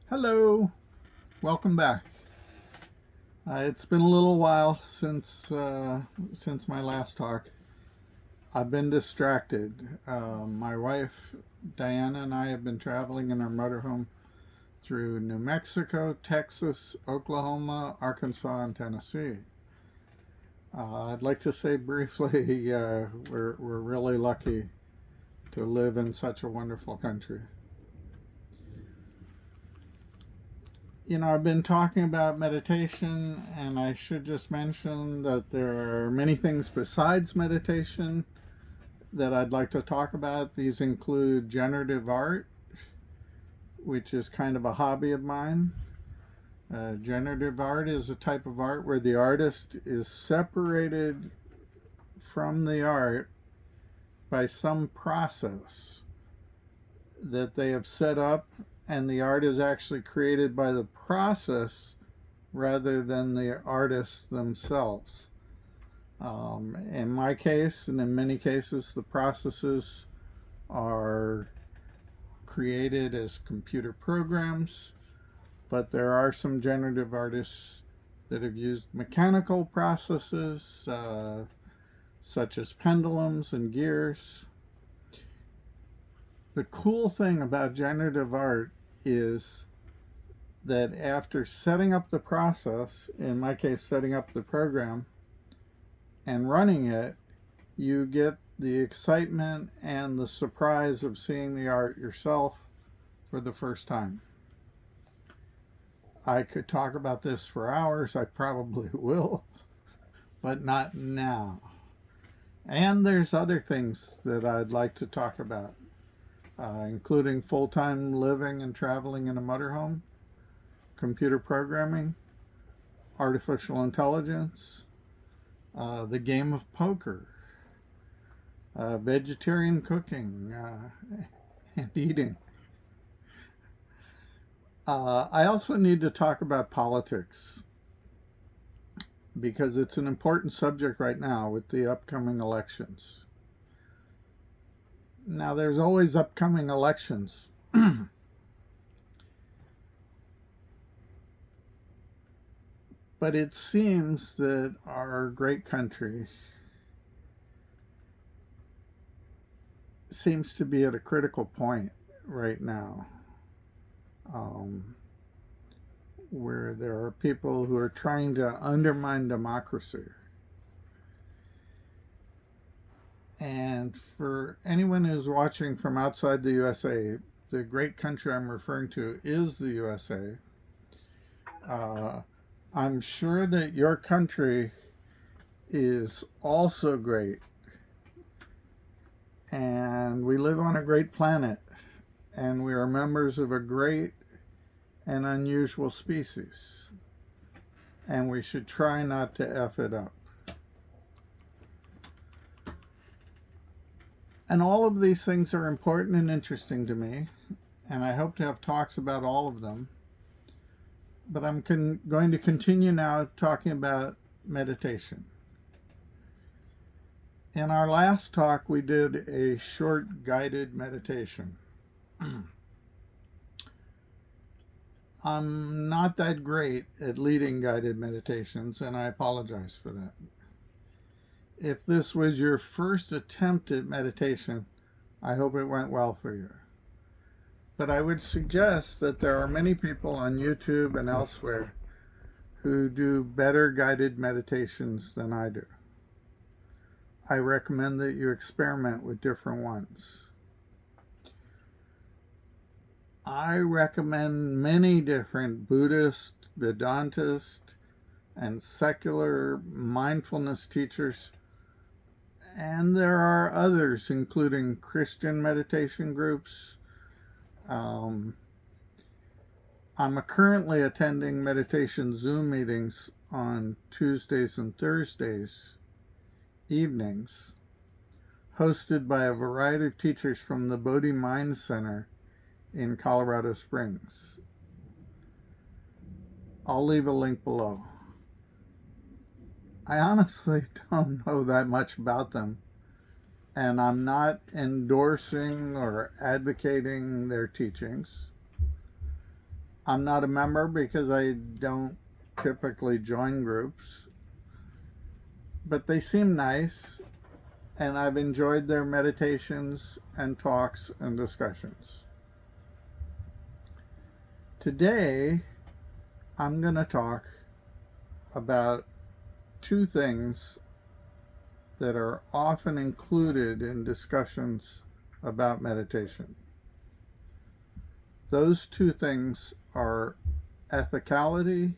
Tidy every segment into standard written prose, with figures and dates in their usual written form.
Hello, welcome back. It's been a little while since my last talk. I've been distracted. My wife Diana and I have been traveling in our motorhome through New Mexico, Texas, Oklahoma, Arkansas, and Tennessee. I'd like to say briefly, we're really lucky to live in such a wonderful country. I've been talking about meditation, and I should just mention that there are many things besides meditation that I'd like to talk about. These include generative art, which is kind of a hobby of mine. Generative art is a type of art where the artist is separated from the art by some process that they have set up, and the art is actually created by the process rather than the artists themselves. In my case, and in many cases, the processes are created as computer programs, but there are some generative artists that have used mechanical processes, such as pendulums and gears. The cool thing about generative art is that after setting up the process, in my case, setting up the program and running it, you get the excitement and the surprise of seeing the art yourself for the first time. I could talk about this for hours, I probably will, but not now. And there's other things that I'd like to talk about, including full-time living and traveling in a motorhome, computer programming, artificial intelligence, the game of poker, vegetarian cooking, and eating. I also need to talk about politics because it's an important subject right now with the upcoming elections. Now, there's always upcoming elections. But it seems that our great country seems to be at a critical point right now, um, where there are people who are trying to undermine democracy. And for anyone who's watching from outside the USA, the great country I'm referring to is the USA. I'm sure that your country is also great. And we live on a great planet. And we are members of a great and unusual species. And we should try not to F it up. And all of these things are important and interesting to me. And I hope to have talks about all of them. But I'm going to continue now talking about meditation. In our last talk, we did a short guided meditation. I'm not that great at leading guided meditations, and I apologize for that. If this was your first attempt at meditation, I hope it went well for you. But I would suggest that there are many people on YouTube and elsewhere who do better guided meditations than I do. I recommend that you experiment with different ones. I recommend many different Buddhist, Vedantist, and secular mindfulness teachers. And there are others, including Christian meditation groups. I'm currently attending meditation Zoom meetings on Tuesdays and Thursdays evenings, hosted by a variety of teachers from the Bodhi Mind Center in Colorado Springs. I'll leave a link below. I honestly don't know that much about them, and I'm not endorsing or advocating their teachings. I'm not a member because I don't typically join groups, but they seem nice, and I've enjoyed their meditations and talks and discussions. Today, I'm going to talk about two things that are often included in discussions about meditation. Those two things are ethicality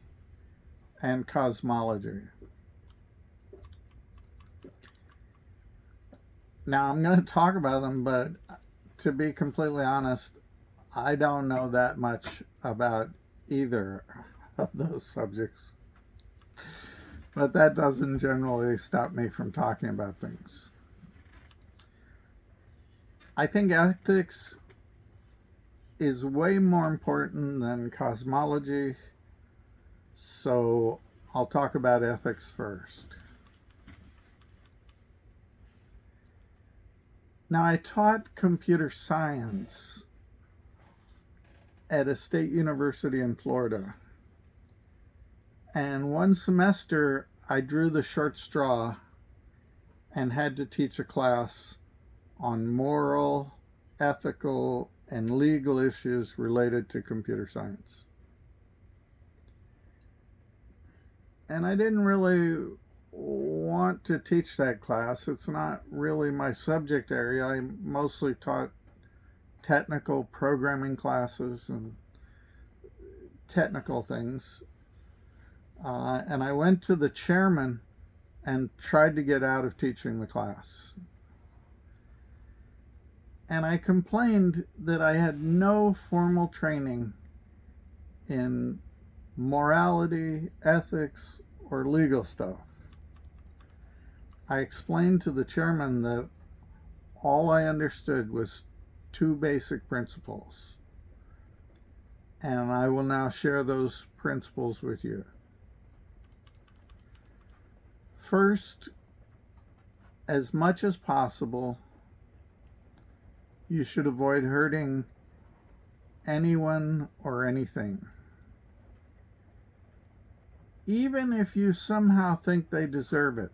and cosmology. Now, I'm going to talk about them, but to be completely honest, I don't know that much about either of those subjects. But that doesn't generally stop me from talking about things. I think ethics is way more important than cosmology, so I'll talk about ethics first. Now, I taught computer science at a state university in Florida. And one semester, I drew the short straw and had to teach a class on moral, ethical, and legal issues related to computer science. And I didn't really want to teach that class. It's not really my subject area. I mostly taught technical programming classes and technical things. And I went to the chairman and tried to get out of teaching the class. And I complained that I had no formal training in morality, ethics, or legal stuff. I explained to the chairman that all I understood was two basic principles. And I will now share those principles with you. First, as much as possible, you should avoid hurting anyone or anything. Even if you somehow think they deserve it.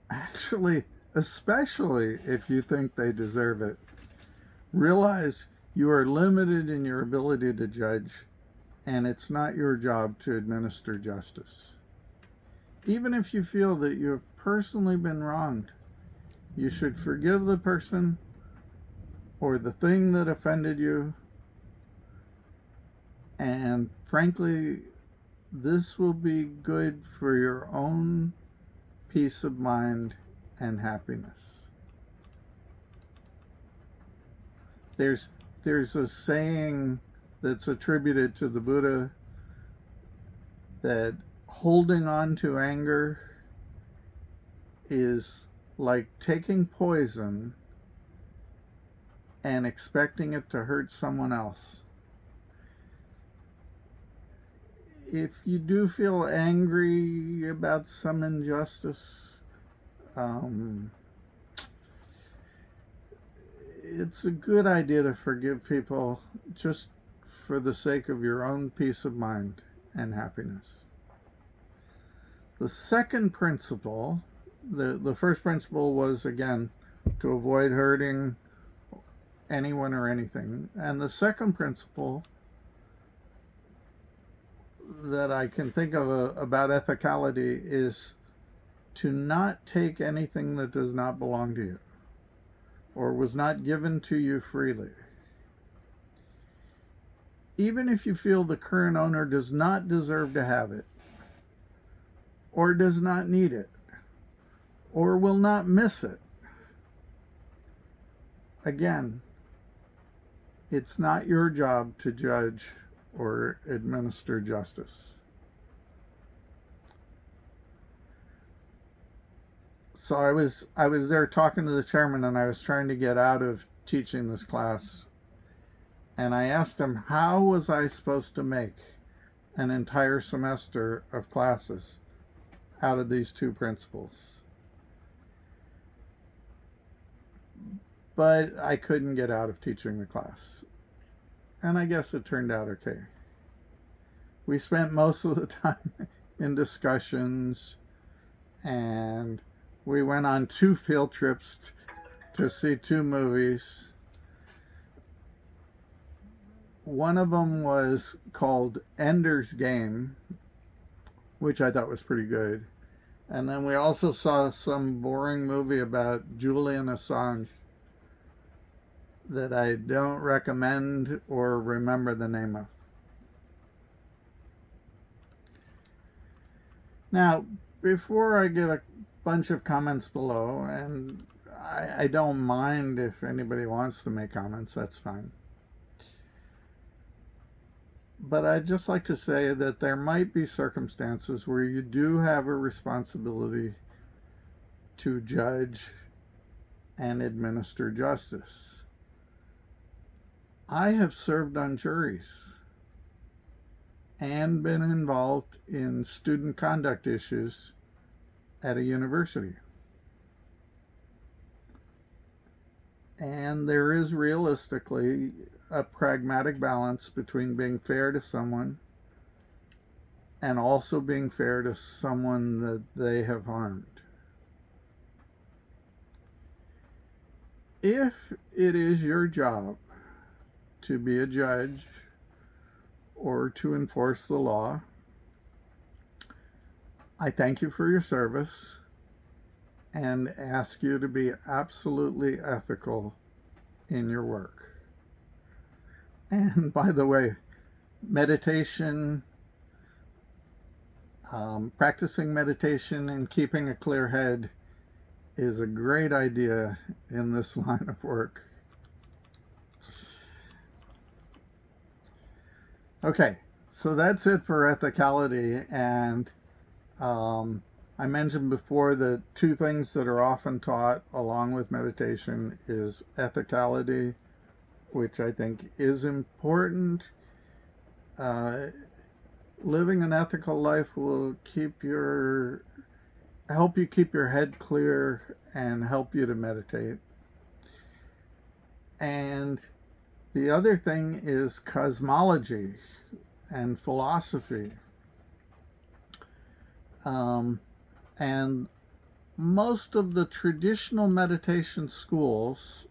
Actually, especially if you think they deserve it. Realize you are limited in your ability to judge, and it's not your job to administer justice. Even if you feel that you've personally been wronged, you should forgive the person or the thing that offended you. And frankly, this will be good for your own peace of mind and happiness. There's a saying that's attributed to the Buddha that holding on to anger is like taking poison and expecting it to hurt someone else. If you do feel angry about some injustice, it's a good idea to forgive people just for the sake of your own peace of mind and happiness. The second principle, the first principle was, again, to avoid hurting anyone or anything. And the second principle that I can think of about ethicality is to not take anything that does not belong to you or was not given to you freely. Even if you feel the current owner does not deserve to have it, or does not need it, or will not miss it. Again, it's not your job to judge or administer justice. So I was there talking to the chairman, and I was trying to get out of teaching this class. And I asked him, how was I supposed to make an entire semester of classes out of these two principles? But I couldn't get out of teaching the class. and I guess it turned out okay. We spent most of the time in discussions, and we went on 2 field trips to see 2 movies. One of them was called Ender's Game, which I thought was pretty good. And then we also saw some boring movie about Julian Assange that I don't recommend or remember the name of. Now, before I get a bunch of comments below, and I don't mind if anybody wants to make comments, that's fine. But I'd just like to say that there might be circumstances where you do have a responsibility to judge and administer justice. I have served on juries and been involved in student conduct issues at a university. And there is realistically a pragmatic balance between being fair to someone and also being fair to someone that they have harmed. If it is your job to be a judge or to enforce the law, I thank you for your service and ask you to be absolutely ethical in your work. And by the way, meditation, practicing meditation and keeping a clear head is a great idea in this line of work. Okay, so that's it for ethicality. And I mentioned before that 2 things that are often taught along with meditation is ethicality, which I think is important. Living an ethical life will help you keep your head clear and help you to meditate. And the other thing is cosmology and philosophy. And most of the traditional meditation schools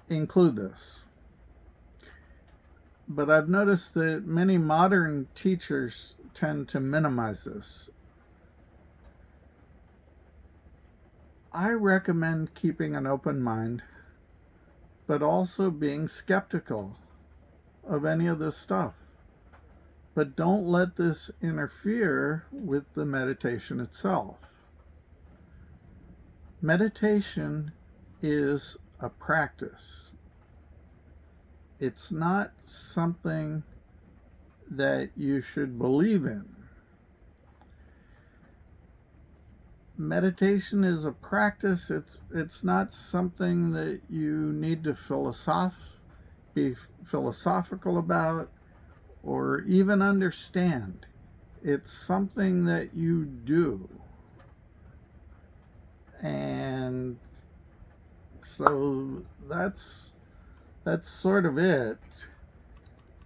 include this. But I've noticed that many modern teachers tend to minimize this. I recommend keeping an open mind, but also being skeptical of any of this stuff. But don't let this interfere with the meditation itself. Meditation is a practice. It's not something that you should believe in. Meditation is a practice. It's not something that you need to be philosophical about or even understand. It's something that you do. And so that's sort of it.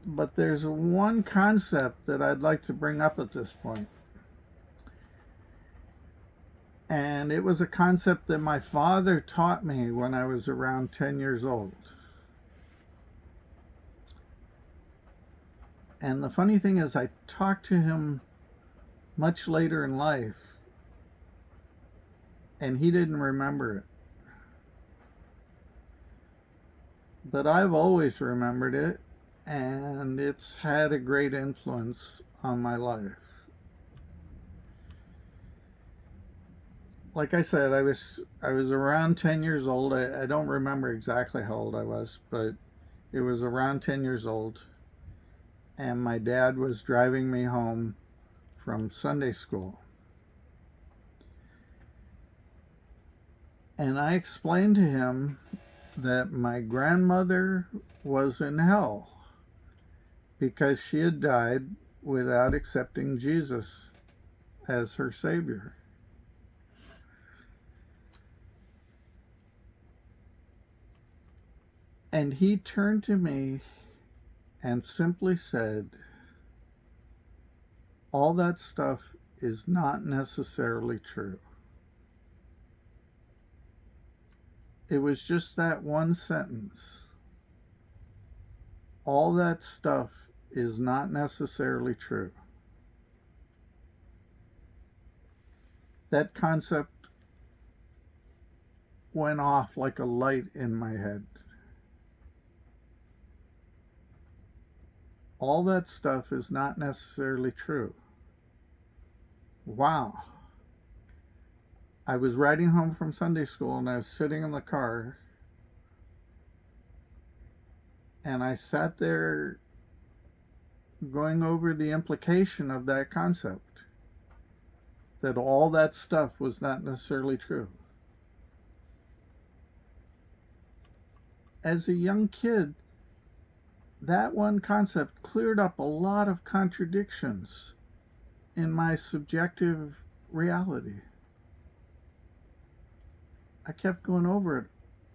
But there's one concept that I'd like to bring up at this point. And it was a concept that my father taught me when I was around 10 years old. And the funny thing is, I talked to him much later in life, and he didn't remember it. But I've always remembered it, and it's had a great influence on my life. Like I said, I was around 10 years old. I don't remember exactly how old I was, but it was around 10 years old. And my dad was driving me home from Sunday school. And I explained to him that my grandmother was in hell because she had died without accepting Jesus as her Savior. And he turned to me and simply said, all that stuff is not necessarily true. It was just that one sentence. All that stuff is not necessarily true. That concept went off like a light in my head. All that stuff is not necessarily true. Wow. I was riding home from Sunday school and I was sitting in the car and I sat there going over the implication of that concept, that all that stuff was not necessarily true. As a young kid, that one concept cleared up a lot of contradictions in my subjective reality. I kept going over it.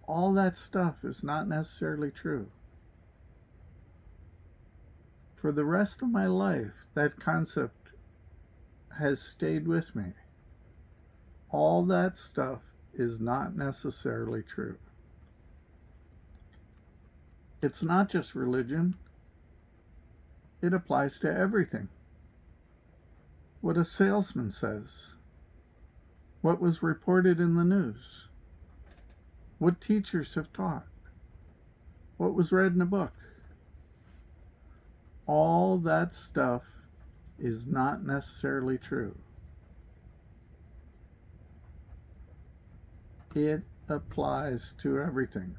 All that stuff is not necessarily true. For the rest of my life, that concept has stayed with me. All that stuff is not necessarily true. It's not just religion. It applies to everything. What a salesman says. What was reported in the news. What teachers have taught. What was read in a book. All that stuff is not necessarily true. It applies to everything.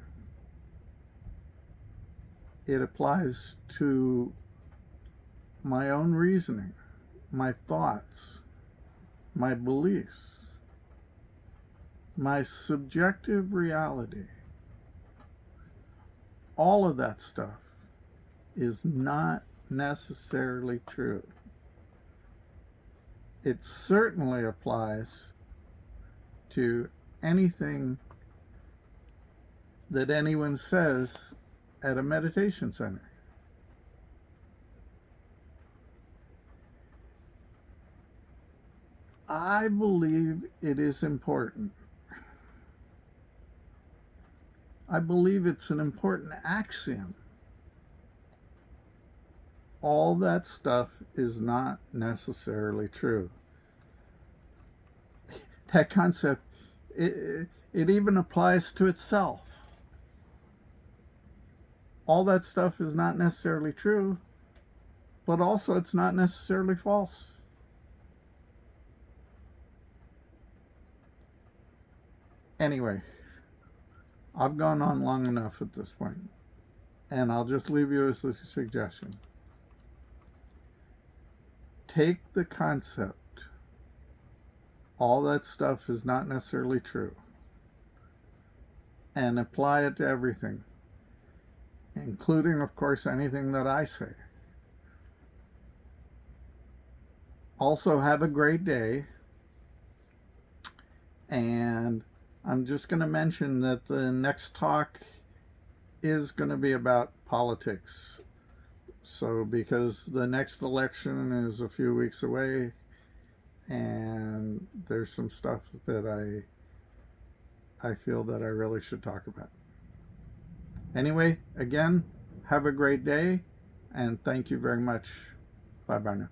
It applies to my own reasoning, my thoughts, my beliefs, my subjective reality. All of that stuff is not necessarily true. It certainly applies to anything that anyone says at a meditation center. I believe it is important. I believe it's an important axiom. All that stuff is not necessarily true. That concept, it even applies to itself. All that stuff is not necessarily true, but also it's not necessarily false. Anyway, I've gone on long enough at this point, and I'll just leave you with a suggestion. Take the concept, all that stuff is not necessarily true, and apply it to everything, including, of course, anything that I say. Also, have a great day, and I'm just going to mention that the next talk is going to be about politics. So, because the next election is a few weeks away, and there's some stuff that I feel that I really should talk about. Anyway, again, have a great day, and thank you very much. Bye-bye now.